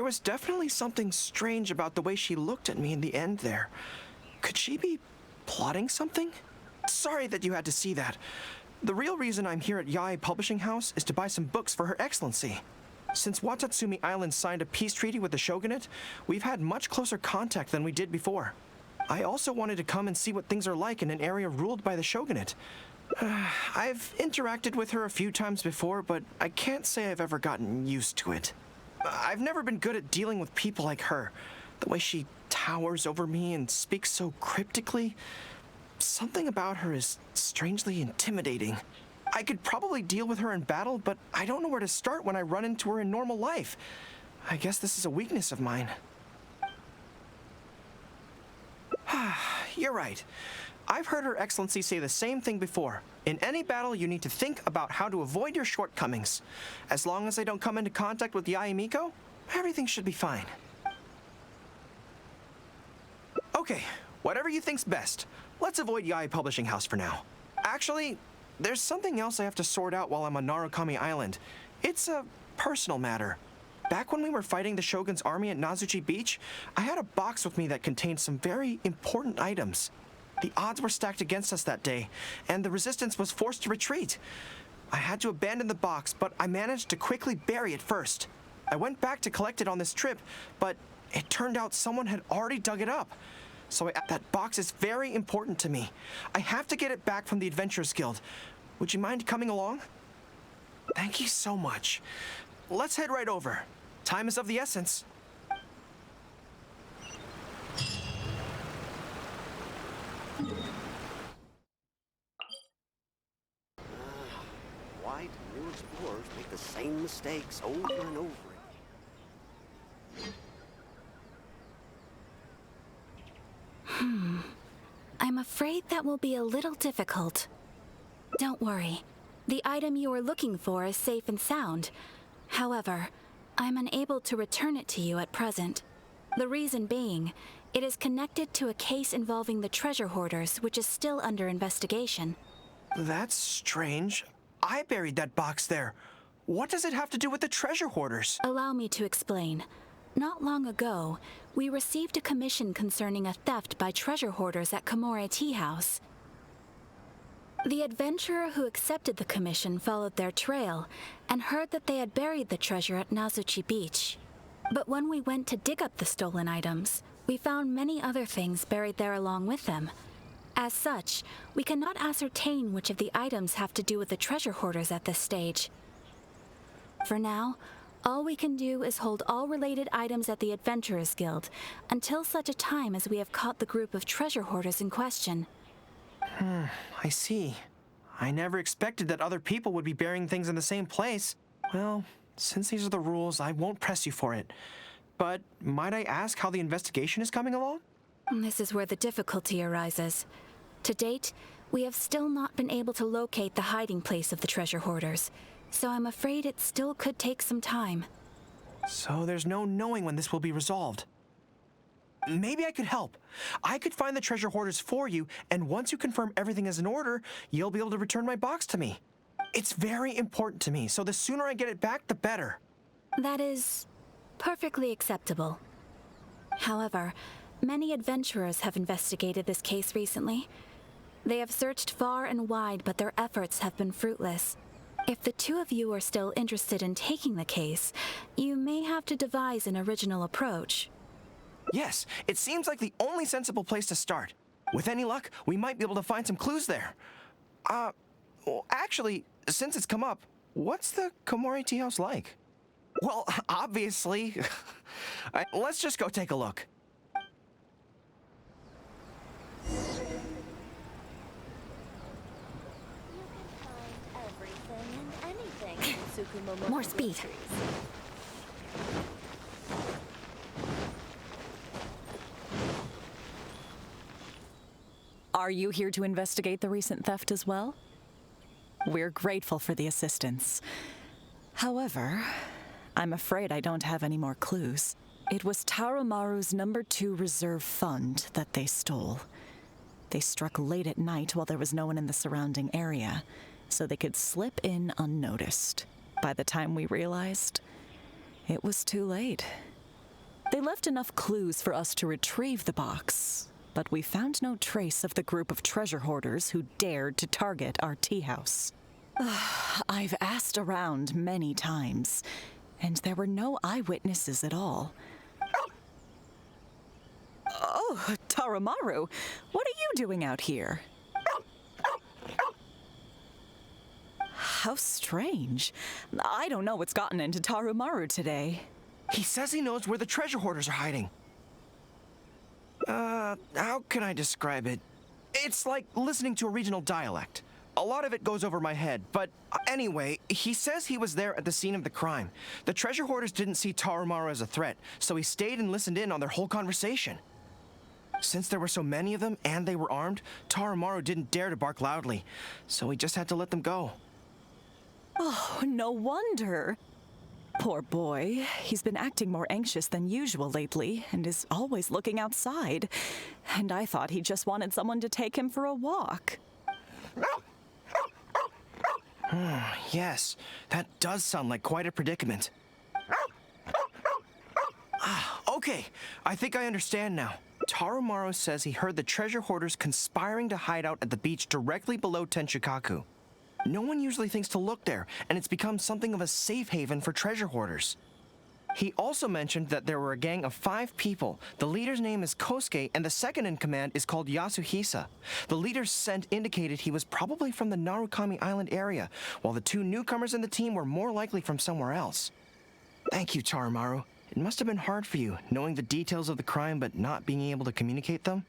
There was definitely something strange about the way she looked at me in the end there. Could she be plotting something? Sorry that you had to see that. The real reason I'm here at Yae Publishing House is to buy some books for Her Excellency. Since Watatsumi Island signed a peace treaty with the shogunate, we've had much closer contact than we did before. I also wanted to come and see what things are like in an area ruled by the shogunate. I've interacted with her a few times before, but I can't say I've ever gotten used to it. I've never been good at dealing with people like her. The way she towers over me and speaks so cryptically. Something about her is strangely intimidating. I could probably deal with her in battle, but I don't know where to start when I run into her in normal life. I guess this is a weakness of mine. You're right. I've heard Her Excellency say the same thing before. In any battle, you need to think about how to avoid your shortcomings. As long as I don't come into contact with Yae Miko, everything should be fine. Okay, whatever you think's best. Let's avoid Yae Publishing House for now. Actually, there's something else I have to sort out while I'm on Narukami Island. It's a personal matter. Back when we were fighting the Shogun's army at Nazuchi Beach, I had a box with me that contained some very important items. The odds were stacked against us that day, and the resistance was forced to retreat. I had to abandon the box, but I managed to quickly bury it first. I went back to collect it on this trip, but it turned out someone had already dug it up. So that box is very important to me. I have to get it back from the Adventurers Guild. Would you mind coming along? Thank you so much. Let's head right over. Time is of the essence. Why do new explorers make the same mistakes over and over again? I'm afraid that will be a little difficult. Don't worry. The item you are looking for is safe and sound. However, I'm unable to return it to you at present. The reason being, it is connected to a case involving the treasure hoarders, which is still under investigation. That's strange. I buried that box there. What does it have to do with the treasure hoarders? Allow me to explain. Not long ago, we received a commission concerning a theft by treasure hoarders at Komore Tea House. The adventurer who accepted the commission followed their trail and heard that they had buried the treasure at Nazuchi Beach. But when we went to dig up the stolen items, we found many other things buried there along with them. As such, we cannot ascertain which of the items have to do with the treasure hoarders at this stage. For now, all we can do is hold all related items at the Adventurers Guild until such a time as we have caught the group of treasure hoarders in question. I see. I never expected that other people would be burying things in the same place. Well, since these are the rules, I won't press you for it. But might I ask how the investigation is coming along? This is where the difficulty arises. To date, we have still not been able to locate the hiding place of the treasure hoarders, so I'm afraid it still could take some time. So there's no knowing when this will be resolved. Maybe I could help. I could find the treasure hoarders for you, and once you confirm everything is in order, you'll be able to return my box to me. It's very important to me, so the sooner I get it back, the better. That is perfectly acceptable. However, many adventurers have investigated this case recently. They have searched far and wide, but their efforts have been fruitless. If the two of you are still interested in taking the case, you may have to devise an original approach. Yes, it seems like the only sensible place to start. With any luck, we might be able to find some clues there. Well, actually, since it's come up, what's the Komore Tea House like? Well, obviously. Let's just go take a look. More speed. Are you here to investigate the recent theft as well? We're grateful for the assistance. However, I'm afraid I don't have any more clues. It was Tarumaru's #2 reserve fund that they stole. They struck late at night while there was no one in the surrounding area, so they could slip in unnoticed. By the time we realized, it was too late. left enough clues for us to retrieve the box, but we found no trace of the group of treasure hoarders who dared to target our tea house. I've asked around many times, and there were no eyewitnesses at all. Oh, Tarumaru, what are you doing out here? How strange. I don't know what's gotten into Tarumaru today. He says he knows where the treasure hoarders are hiding. How can I describe it? It's like listening to a regional dialect. A lot of it goes over my head, but anyway, he says he was there at the scene of the crime. The treasure hoarders didn't see Tarumaru as a threat, so he stayed and listened in on their whole conversation. Since there were so many of them and they were armed, Tarumaru didn't dare to bark loudly, so he just had to let them go. Oh, no wonder. Poor boy. He's been acting more anxious than usual lately and is always looking outside. And I thought he just wanted someone to take him for a walk. Yes, that does sound like quite a predicament. Okay, I think I understand now. Tarumaru says he heard the treasure hoarders conspiring to hide out at the beach directly below Tenshikaku. No one usually thinks to look there, and it's become something of a safe haven for treasure hoarders. He also mentioned that there were a gang of 5 people. The leader's name is Kosuke, and the second in command is called Yasuhisa. The leader's scent indicated he was probably from the Narukami Island area, while the 2 newcomers in the team were more likely from somewhere else. Thank you, Tarumaru. It must have been hard for you, knowing the details of the crime but not being able to communicate them.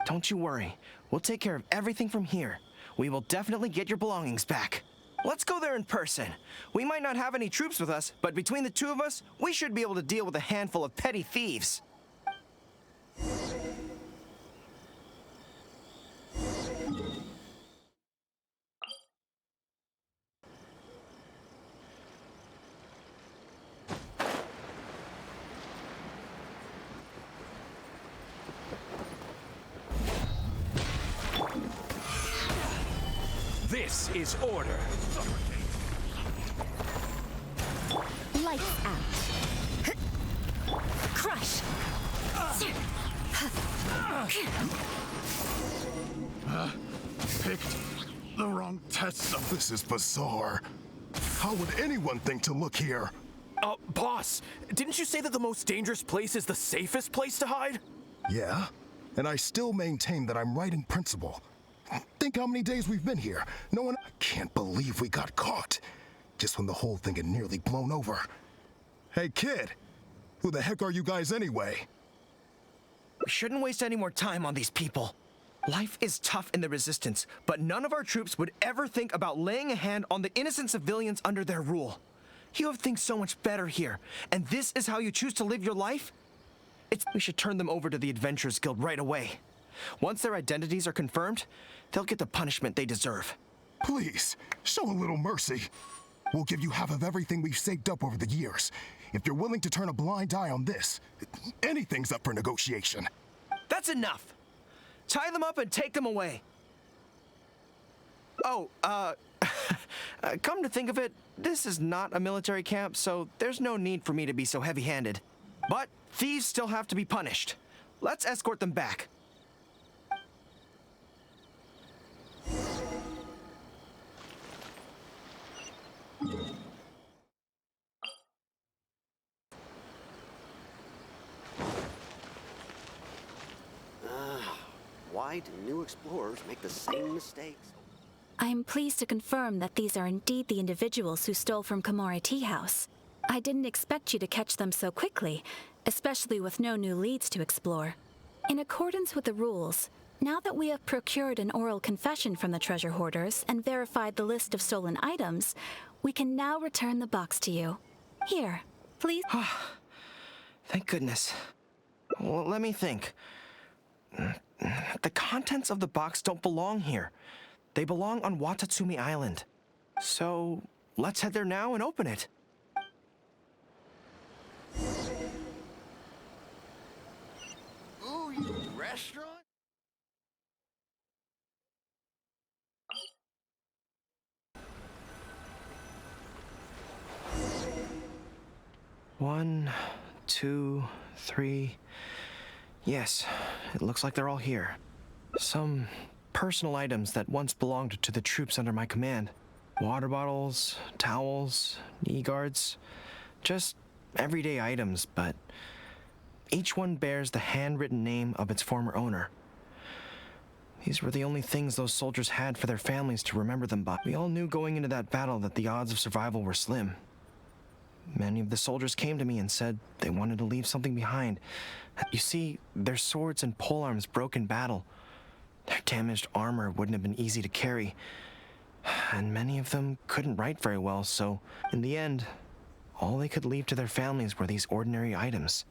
Don't you worry. We'll take care of everything from here. We will definitely get your belongings back. Let's go there in person. We might not have any troops with us, but between the 2 of us, we should be able to deal with a handful of petty thieves. This is order. Lights out. Crush. Picked the wrong test zone. This is bizarre. How would anyone think to look here? Boss, didn't you say that the most dangerous place is the safest place to hide? Yeah, and I still maintain that I'm right in principle. Think how many days we've been here. No one... I can't believe we got caught. Just when the whole thing had nearly blown over. Hey, kid. Who the heck are you guys anyway? We shouldn't waste any more time on these people. Life is tough in the Resistance, but none of our troops would ever think about laying a hand on the innocent civilians under their rule. You have things so much better here, and this is how you choose to live your life? We should turn them over to the Adventurers Guild right away. Once their identities are confirmed, they'll get the punishment they deserve. Please, show a little mercy. We'll give you half of everything we've saved up over the years. If you're willing to turn a blind eye on this, anything's up for negotiation. That's enough! Tie them up and take them away. Oh, come to think of it, this is not a military camp, so there's no need for me to be so heavy-handed. But thieves still have to be punished. Let's escort them back. Why do new explorers make the same mistakes? I am pleased to confirm that these are indeed the individuals who stole from Komore Tea House. I didn't expect you to catch them so quickly, especially with no new leads to explore. In accordance with the rules, now that we have procured an oral confession from the treasure hoarders and verified the list of stolen items, we can now return the box to you. Here, please. Thank goodness. Well, let me think. The contents of the box don't belong here. They belong on Watatsumi Island. So, let's head there now and open it. Ooh, you restaurant? One, 2, 3. Yes, it looks like they're all here. Some personal items that once belonged to the troops under my command. Water bottles, towels, knee guards. Just everyday items, but each one bears the handwritten name of its former owner. These were the only things those soldiers had for their families to remember them by. We all knew going into that battle that the odds of survival were slim. Many of the soldiers came to me and said they wanted to leave something behind. You see, their swords and polearms broke in battle. Their damaged armor wouldn't have been easy to carry. And many of them couldn't write very well, so in the end, all they could leave to their families were these ordinary items.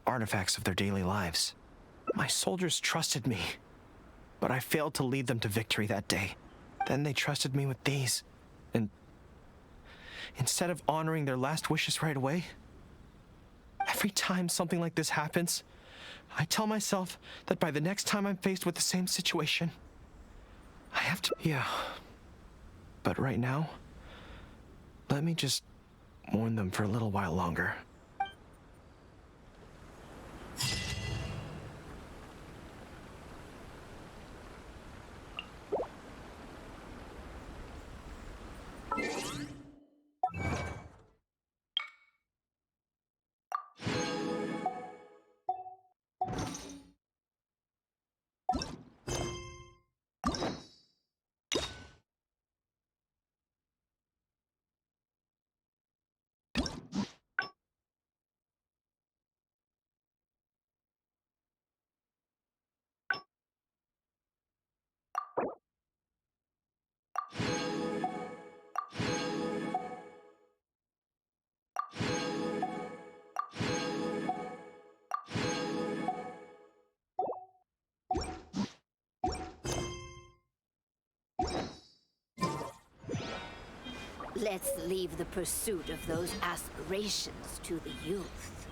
Artifacts of their daily lives. My soldiers trusted me, but I failed to lead them to victory that day. Then they trusted me with these, and instead of honoring their last wishes right away, every time something like this happens, I tell myself that by the next time I'm faced with the same situation, I have to... Yeah. But right now, let me just mourn them for a little while longer. Let's leave the pursuit of those aspirations to the youth.